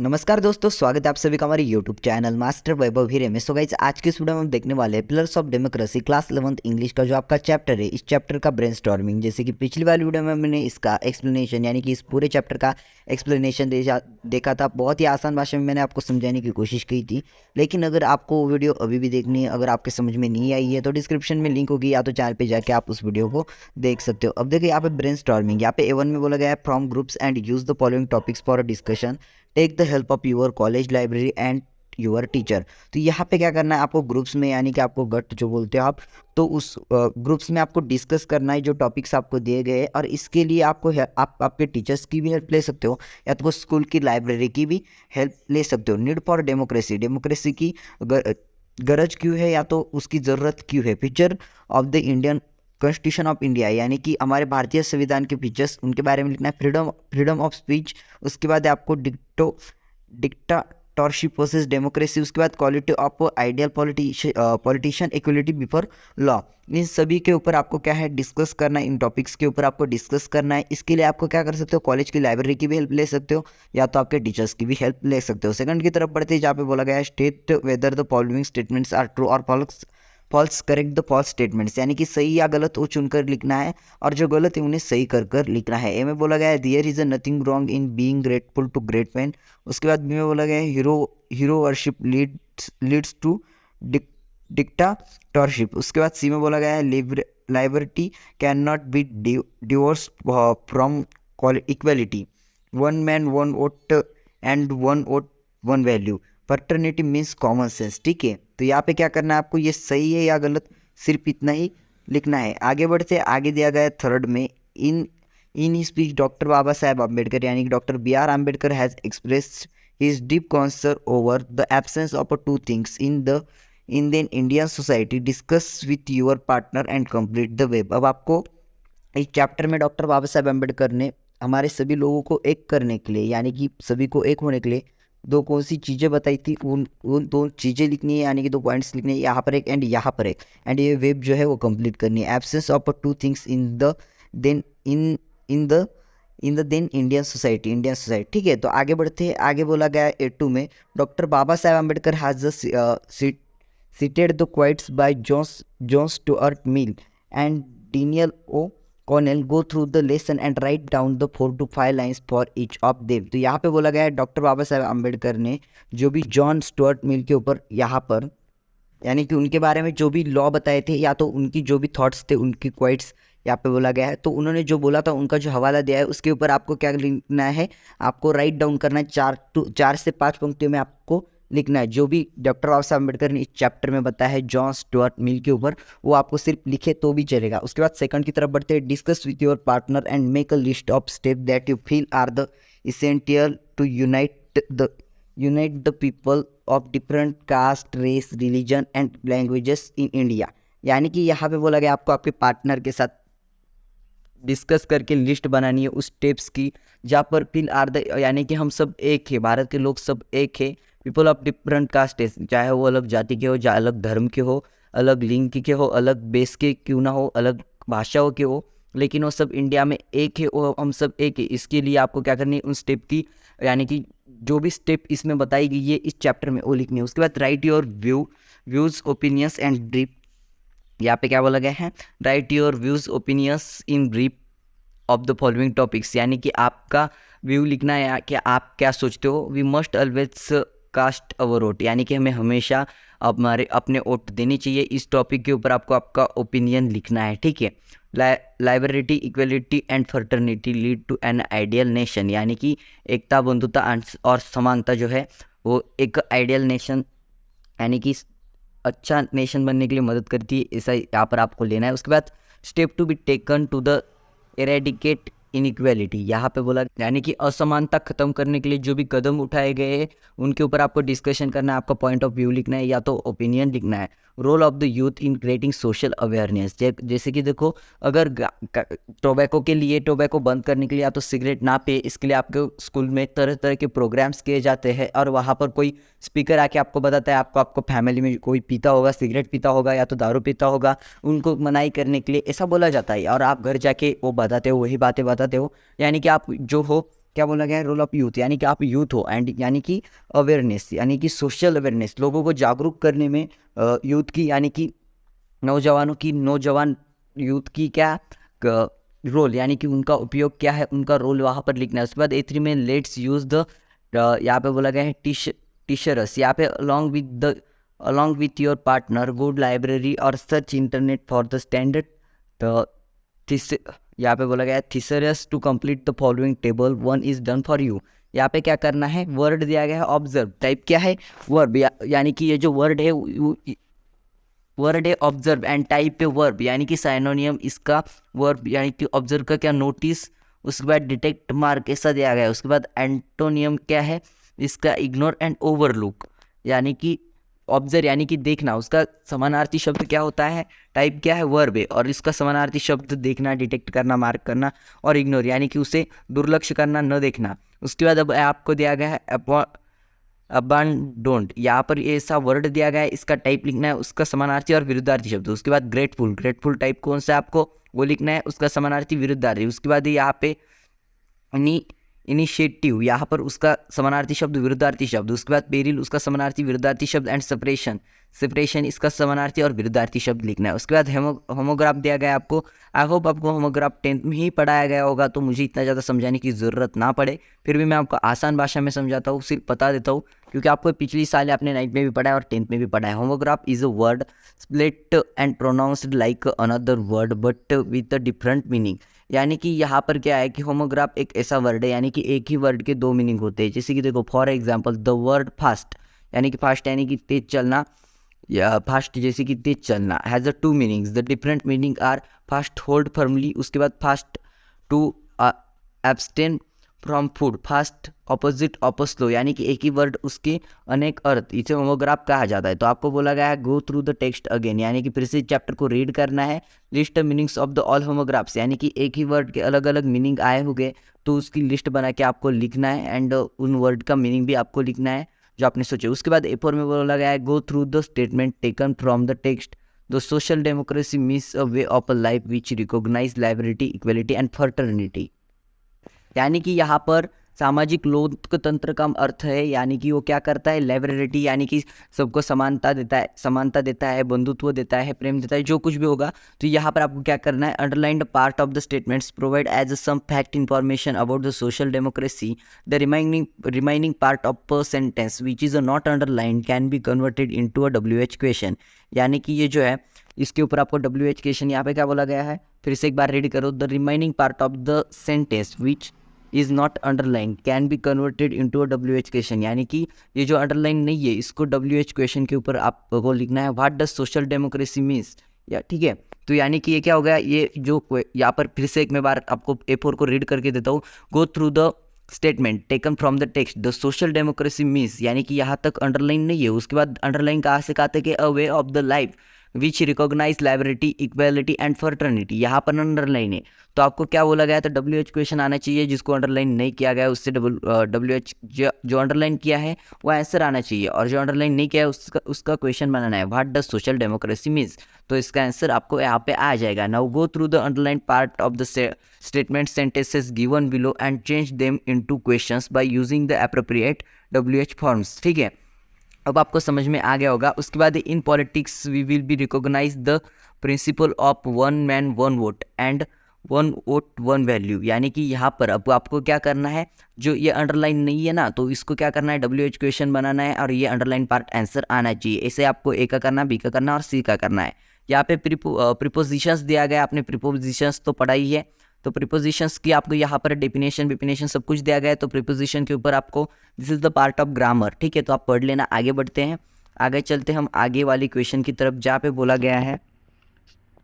नमस्कार दोस्तों, स्वागत है आप सभी का हमारे यूट्यूब चैनल मास्टर वैभव हीरे में। सो गाइस, आज की इस वीडियो में हम देखने वाले हैं pillars of democracy class 11th English का जो आपका चैप्टर है, इस चैप्टर का ब्रेनस्टॉर्मिंग। जैसे कि पिछली वाली वीडियो में मैंने इसका एक्सप्लेनेशन यानी कि इस पूरे चैप्टर का एक्सप्लेनेशन देखा था। बहुत ही आसान भाषा में मैंने आपको समझाने की कोशिश की थी। लेकिन अगर आपको वीडियो अभी भी देखनी है, अगर आपके समझ में नहीं आई है, तो डिस्क्रिप्शन में लिंक होगी, या तो चैनल पे जाके आप उस वीडियो को देख सकते हो। अब देखिए यहाँ पे ब्रेनस्टॉर्मिंग, यहाँ पे A1 में बोला गया है from groups and use the following topics for discussion, take the help of your college library and your teacher. तो यहाँ पे क्या करना है आपको, ग्रुप्स में यानी कि आपको गट जो बोलते हो आप, तो उस ग्रुप्स में आपको डिस्कस करना है जो टॉपिक्स आपको दिए गए हैं। और इसके लिए आपको आप आपके टीचर्स की भी हेल्प ले सकते हो, या तो स्कूल की लाइब्रेरी की भी हेल्प ले सकते हो। नीड फॉर डेमोक्रेसी, डेमोक्रेसी की गरज क्यों है या तो उसकी ज़रूरत क्यों है। Feature of the Indian constitution of India, यानी कि हमारे भारतीय संविधान के फीचर्स, उनके बारे में लिखना है। फ्रीडम ऑफ स्पीच, उसके बाद आपको डिक्टाटरशिप वर्सेस डेमोक्रेसी, उसके बाद quality of ideal politician, equality before law. इन सभी के ऊपर आपको क्या है डिस्कस करना है, इन टॉपिक्स के ऊपर आपको डिस्कस करना है। इसके लिए आपको क्या कर सकते हो, कॉलेज की लाइब्रेरी की भी हेल्प ले सकते हो, या तो आपके टीचर्स की भी हेल्प ले सकते हो। सेकंड की तरफ बढ़ते हैं, जहाँ पे बोला गया है state whether the following statements are true और false, correct the false statements, यानी कि सही या गलत वो चुनकर लिखना है, और जो गलत है उन्हें सही कर कर लिखना है। ए में बोला गया है there is nothing wrong in being grateful to great man. उसके बाद बी में बोला गया है hero worship leads to dictatorship. उसके बाद सी में बोला गया है liberty can not be divorce from equality, one man one vote and one vote one value, fraternity means common sense. ठीक है, तो यहाँ पे क्या करना है आपको, ये सही है या गलत, सिर्फ इतना ही लिखना है। आगे बढ़ते, आगे दिया गया है थर्ड में, इन in speech doctor Baba Saheb Ambedkar यानी कि doctor B.R. Ambedkar has expressed his deep concern over the absence of two things in the Indian society, discuss with your partner and complete the web. अब आपको इस चैप्टर में डॉक्टर बाबा साहेब अम्बेडकर ने हमारे सभी लोगों को एक करने के लिए, यानी कि सभी को एक होने के लिए दो कौन सी चीज़ें बताई थी, उन दो चीज़ें लिखनी है, यानी कि 2 पॉइंट्स लिखने हैं, यहाँ पर एक एंड यहाँ पर एक, एंड ये वेब जो है वो कंप्लीट करनी है। Absence of two things in the then in the then Indian society. ठीक है, तो आगे बढ़ते हैं। आगे बोला गया है A2 में, doctor Baba Saheb Ambedkar has cited the quotes by John Stuart Mill and Daniel O. Connell. Go through the lesson and write down the 4 to 5 lines for each of them. तो यहाँ पे बोला गया है डॉक्टर बाबा साहेब अम्बेडकर ने जो भी जॉन स्टुअर्ट मिल के ऊपर यहाँ पर, यानी कि उनके बारे में जो भी लॉ बताए थे, या तो उनकी जो भी थॉट्स थे, उनकी क्वाइट्स यहाँ पे बोला गया है, तो उन्होंने जो बोला था उनका जो हवाला दिया है, उसके ऊपर आपको क्या लिखना है, आपको राइट डाउन करना है। 4 से 5 पंक्तियों में आपको लिखना है जो भी डॉक्टर बाबा साहब अम्बेडकर ने इस चैप्टर में बताया है जॉन स्टुअर्ट मिल के ऊपर, वो आपको सिर्फ लिखे तो भी चलेगा। उसके बाद सेकंड की तरफ बढ़ते हैं, discuss with your partner and make a list of step that you feel are the essential to unite the people of different caste, race, religion and languages in India. यानी कि यहाँ पे बोला गया आपको आपके पार्टनर के साथ डिस्कस करके लिस्ट बनानी है उस स्टेप्स की, जहाँ पर फील आर द, यानी कि हम सब एक है, भारत के लोग सब एक है। पीपल ऑफ डिफरेंट कास्ट, चाहे वो अलग जाति के हो, चाहे अलग धर्म के हो, अलग लिंग के हो, अलग बेस के क्यों ना हो, अलग भाषाओं के हो, लेकिन वो सब इंडिया में एक है, वो हम सब एक है। इसके लिए आपको क्या करनी है, उन स्टेप की, यानी कि जो भी स्टेप इसमें बताई गई है इस चैप्टर में, वो लिखनी है। उसके बाद right your views opinions and brief, यहाँ पे क्या बोला गया है, right your views opinions in brief of the following topics, यानी कि आपका व्यू लिखना है कि आप क्या सोचते हो। We must always cast our vote, यानी कि हमें हमेशा अपने वोट देनी चाहिए। इस टॉपिक के ऊपर आपको आपका ओपिनियन लिखना है। ठीक है, liberty, equality and fraternity lead to an ideal nation, यानी कि एकता, बंधुता और समानता जो है वो एक आइडियल नेशन, यानी कि अच्छा नेशन बनने के लिए मदद करती है, ऐसा यहाँ पर आपको लेना है। उसके बाद step to be taken to the eradicate inequality, यहाँ पे बोला, यानी कि असमानता खत्म करने के लिए जो भी कदम उठाए गए हैं उनके ऊपर आपको डिस्कशन करना है, आपका पॉइंट ऑफ व्यू लिखना है या तो ओपिनियन लिखना है। Role of the youth in creating social awareness, जैसे कि देखो, अगर टोबैको के लिए, टोबैको बंद करने के लिए या तो सिगरेट ना पिए, इसके लिए आपके स्कूल में तरह तरह के प्रोग्राम्स किए जाते हैं, और वहाँ पर कोई स्पीकर आके आपको बताता है, आपको फैमिली में कोई पीता होगा, सिगरेट पीता होगा या तो दारू पीता होगा, उनको मनाही करने के लिए ऐसा बोला जाता है, और आप घर जाके वो बताते हो, वही बातें बताते हो, यानी कि आप जो हो क्या बोला गया है, रोल ऑफ यूथ, यानी कि आप यूथ हो, एंड यानी कि अवेयरनेस, यानी कि सोशल अवेयरनेस, लोगों को जागरूक करने में यूथ की, यानी कि नौजवानों की, नौजवान यूथ की क्या रोल, यानी कि उनका उपयोग क्या है, उनका रोल वहाँ पर लिखना है। उसके बाद A3 में लेट्स यूज द, यहाँ पे बोला गया है टीचर्स, यहाँ पे along with your partner good library और search internet for the standard the यहाँ पे बोला गया है thesaurus to complete the following table, one is done for you। यहाँ पे क्या करना है, वर्ड दिया गया है ऑब्जर्व, टाइप क्या है वर्ब, यानी कि ये जो वर्ड है वर्ड है ऑब्जर्व, एंड टाइप पे वर्ब, यानी कि साइनोनियम इसका वर्ब, यानी कि ऑब्जर्व का क्या नोटिस, उसके बाद डिटेक्ट मार्क ऐसा दिया गया है। उसके बाद एंटोनियम क्या है इसका, इग्नोर एंड ओवरलुक, यानी कि ऑब्जर्व यानी कि देखना, उसका समानार्थी शब्द क्या होता है, टाइप क्या है वर्ब है, और इसका समानार्थी शब्द देखना, डिटेक्ट करना, मार्क करना, और इग्नोर यानी कि उसे दुर्लक्ष्य करना, न देखना। उसके बाद अब आपको दिया गया है अबांडोन्ड, यहाँ पर ऐसा वर्ड दिया गया है, इसका टाइप लिखना है, उसका समानार्थी और विरुद्धार्थी शब्द। उसके बाद ग्रेटफुल टाइप कौन सा आपको वो लिखना है, उसका समानार्थी विरुद्धार्थी। उसके बाद यहाँ पे इनिशिएटिव, यहाँ पर उसका समानार्थी शब्द विरुद्धार्थी शब्द। उसके बाद पेरिल, उसका समानार्थी विरुद्धार्थी शब्द, एंड सेपरेशन इसका समानार्थी और विरुद्धार्थी शब्द लिखना है। उसके बाद होमोग्राफ दिया गया है आपको। आई होप आपको होमोग्राफ 10th में ही पढ़ाया गया होगा, तो मुझे इतना ज़्यादा समझाने की ज़रूरत ना पड़े, फिर भी मैं आपको आसान भाषा में समझाता हूँ, सिर्फ बता देता हूँ, क्योंकि आपको पिछली साल आपने 9th में भी पढ़ा है और 10th में भी पढ़ा है। Homograph is a word split and pronounced like another word but with a different meaning, यानी कि यहाँ पर क्या है कि होमोग्राफ एक ऐसा वर्ड है, यानी कि एक ही वर्ड के दो मीनिंग होते हैं। जैसे कि देखो for example the word fast, यानी कि फास्ट यानी कि तेज चलना, या फास्ट जैसे कि तेज चलना, has a two meanings, the different meaning are fast hold firmly, उसके बाद fast to abstain from food, fast opposite ऑपोस्लो, यानी कि एक ही वर्ड उसके अनेक अर्थ, इसे होमोग्राफ कहा जाता है। तो आपको बोला गया है go through the text again, यानी कि फिर से चैप्टर को रीड करना है, list meanings of the all homographs, यानी कि एक ही वर्ड के अलग अलग मीनिंग आए होंगे, तो उसकी लिस्ट बना के आपको लिखना है, एंड उन वर्ड का मीनिंग भी आपको लिखना है जो आपने सोचे। उसके बाद A4 में बोला गया है go through the statement taken from the text, the social democracy means a way of a life which recognize liberty, equality and fraternity, यानी कि यहाँ पर सामाजिक लोकतंत्र का अर्थ है, यानी कि वो क्या करता है, लाइब्रेरिटी, यानी कि सबको समानता देता है, बंधुत्व देता है, प्रेम देता है, जो कुछ भी होगा। तो यहाँ पर आपको क्या करना है, underline part of the statements provide as some fact information about the social democracy, the remaining part of a sentence which is not underline can be converted into a WH question, यानी कि ये जो है इसके ऊपर आपको WH question यहाँ पे क्या बोला गया है, फिर से एक बार रीड करो, the remaining part of the sentence which is not underline can be converted into a WH question, यानी कि ये जो अंडरलाइन नहीं है इसको WH क्वेश्चन के ऊपर आपको लिखना है, what does social democracy means, या ठीक है। तो यानी कि ये क्या हो गया, ये जो यहाँ पर फिर से एक मैं बार आपको A4 को रीड करके देता हूँ, गो through the statement taken from the text the social democracy means, यानी कि यहाँ तक अंडरलाइन नहीं है, उसके बाद अंडरलाइन कहाँ से कहते हैं कि a way of the life which recognize liberty, equality and fraternity, यहाँ पर अंडरलाइन है। तो आपको क्या बोला गया, तो WH क्वेश्चन आना चाहिए, जिसको अंडरलाइन नहीं किया गया उससे WH जो अंडरलाइन किया है वो आंसर आना चाहिए, और जो अंडरलाइन नहीं किया है उसका क्वेश्चन बनाना है, what does social democracy means, तो इसका आंसर आपको यहाँ पे आ जाएगा। Now go through the underline part of the statement sentences given below and change them into questions by using the appropriate WH forms, ठीक है। अब आपको समझ में आ गया होगा। उसके बाद in politics we will be recognize the principle of one man one vote and one vote one value, यानी कि यहाँ पर अब आपको क्या करना है, जो ये अंडरलाइन नहीं है ना, तो इसको क्या करना है, WH क्वेश्चन बनाना है, और ये अंडरलाइन पार्ट आंसर आना चाहिए। ऐसे आपको A का करना, B का करना और C का करना है। यहाँ पे प्रीपोजिशंस दिया गया, आपने प्रीपोजिशंस तो पढ़ा ही है, तो प्रीपोजिशंस की आपको यहाँ पर डेफिनेशन सब कुछ दिया गया है। तो प्रीपोजिशन के ऊपर आपको this is the part of grammar, ठीक है, तो आप पढ़ लेना। आगे बढ़ते हैं, आगे चलते हम आगे वाली क्वेश्चन की तरफ, जहाँ पे बोला गया है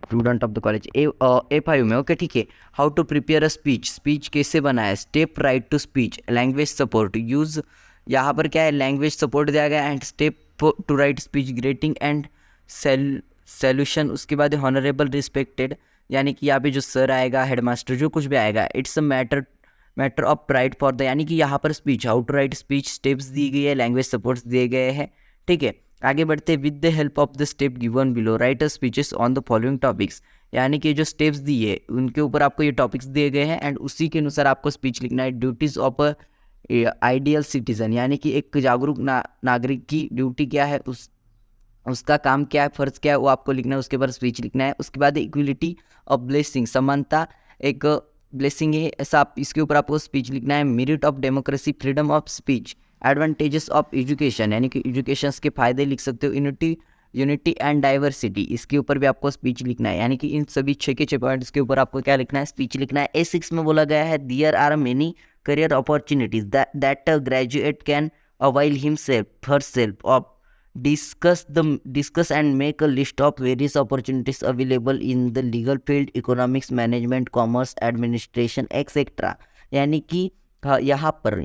student of the college A5 में, ओके ठीक है, how to prepare a speech कैसे बनाया, step write to speech, language support use, यहाँ पर क्या है लैंग्वेज सपोर्ट दिया गया, and step to write speech, greeting and solution. उसके बाद हॉनरेबल रिस्पेक्टेड, यानी कि यहाँ पे जो सर आएगा, हेडमास्टर, जो कुछ भी आएगा, it's a matter of pride for the, यानी कि यहाँ पर speech, how to write speech, steps दी गई है, लैंग्वेज सपोर्ट्स दिए गए हैं, ठीक है। आगे बढ़ते, with the help of the step given below right a speeches on the following topics, यानी कि जो स्टेप्स दिए उनके ऊपर आपको ये टॉपिक्स दिए गए हैं एंड उसी के अनुसार आपको स्पीच लिखना है। Duties of a ideal citizen, यानी कि एक जागरूक नागरिक की ड्यूटी क्या है, उसका काम क्या है, फ़र्ज़ क्या है, वो आपको लिखना है। उसके बाद स्पीच लिखना है। उसके बाद इक्वलिटी ऑफ ब्लेसिंग, समानता एक ब्लेसिंग है, ऐसा आप इसके ऊपर आपको स्पीच लिखना है। Merit of democracy, freedom of speech, advantages of education, यानी कि एजुकेशन के फ़ायदे लिख सकते हो। यूनिटी एंड डाइवर्सिटी, इसके ऊपर भी आपको स्पीच लिखना है। यानी कि इन सभी 6 के 6 पॉइंट्स के ऊपर आपको क्या लिखना है, स्पीच लिखना है। A6 में बोला गया है there are many career opportunities that a graduate can avail himself herself of. Discuss and make a list of various opportunities available in the legal field, economics, management, commerce, administration, etc. यानी कि यहाँ पर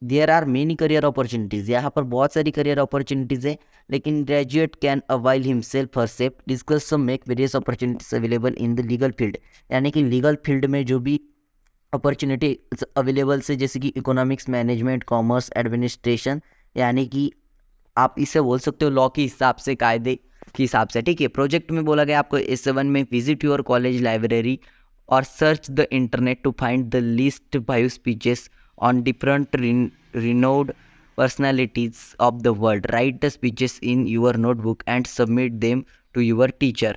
there are many career opportunities, यहाँ पर बहुत सारी career opportunities है, लेकिन graduate can avail himself herself discuss make various opportunities available in the legal field. यानी कि लीगल फील्ड में जो भी अपॉर्चुनिटी अवेलेबल से, जैसे कि इकोनॉमिक्स, मैनेजमेंट, कॉमर्स, एडमिनिस्ट्रेशन, यानी कि आप इसे बोल सकते हो लॉ के हिसाब से, कायदे के हिसाब से, ठीक है। प्रोजेक्ट में बोला गया आपको A7 में विजिट योर कॉलेज लाइब्रेरी और search the internet to find the list 5 speeches on different renowned personalities of the world. Write the speeches in your notebook and submit them to your teacher.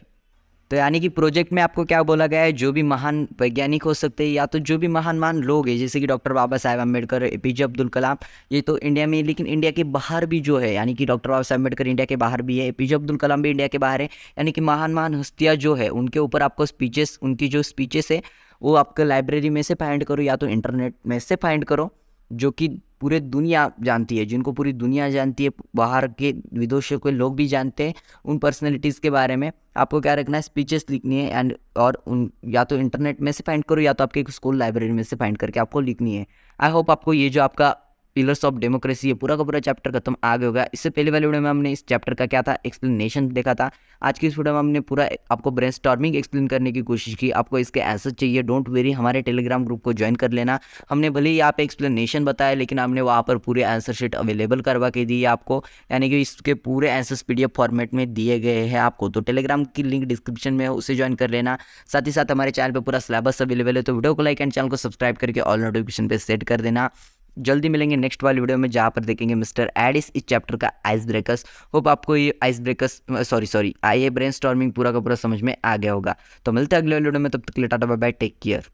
तो यानी कि project में आपको क्या बोला गया है, जो भी महान वैज्ञानिक हो सकते हैं या तो जो भी महान लोग हैं, जैसे कि डॉक्टर बाबा साहेब अम्बेडकर, APJ अब्दुल कलाम, ये तो इंडिया में, लेकिन इंडिया के बाहर भी जो है, यानी कि डॉक्टर बाबा साहेब अम्बेडकर इंडिया के बाहर भी है, APJ अब्दुल कलाम भी इंडिया के बाहर है। यानी कि महान हस्तियाँ जो है उनके ऊपर आपको स्पीचेस, उनकी जो स्पीचेस है वो आपको लाइब्रेरी में से फाइंड करो या तो इंटरनेट में से फाइंड करो, जो कि पूरे दुनिया जानती है, जिनको पूरी दुनिया जानती है, बाहर के विदेशों के लोग भी जानते हैं उन पर्सनैलिटीज़ के बारे में। आपको क्या रखना है, स्पीचेस लिखनी है एंड और उन या तो इंटरनेट में से फाइंड करो या तो आपके स्कूल लाइब्रेरी में से फाइंड करके आपको लिखनी है। आई होप आपको ये जो आपका पिलर्स ऑफ डेमोक्रेसी है पूरा का पूरा चैप्टर खत्म आ गया होगा। इससे पहले वाले वीडियो में हमने इस चैप्टर का क्या था, एक्सप्लेनेशन देखा था। आज की इस वीडियो में हमने पूरा आपको ब्रेनस्टॉर्मिंग एक्सप्लेन करने की कोशिश की। आपको इसके आंसर चाहिए, डोंट वेरी, हमारे टेलीग्राम ग्रुप को ज्वाइन कर लेना। हमने भले ही यहाँ पे एक्सप्लेनेशन बताया, लेकिन हमने वहाँ पर पूरे आंसर शीट अवेलेबल करवा के दी है आपको, यानी कि इसके पूरे आंसर्स PDF फॉर्मेट में दिए गए हैं आपको। तो टेलीग्राम की लिंक डिस्क्रिप्शन में है, उसे ज्वाइन कर लेना। साथ ही साथ हमारे चैनल पर पूरा सिलेबस अवेलेबल है, तो वीडियो को लाइक एंड चैनल को सब्सक्राइब करके ऑल नोटिफिकेशन पे सेट कर देना। जल्दी मिलेंगे नेक्स्ट वाली वीडियो में, जहाँ पर देखेंगे मिस्टर एडिस इस चैप्टर का आइस ब्रेकर्स। होप आपको ये आइस ब्रेकर्स सॉरी ये ब्रेनस्टॉर्मिंग पूरा का पूरा समझ में आ गया होगा। तो मिलते हैं अगले वीडियो में, तब तक के लिए tata bye bye, take care.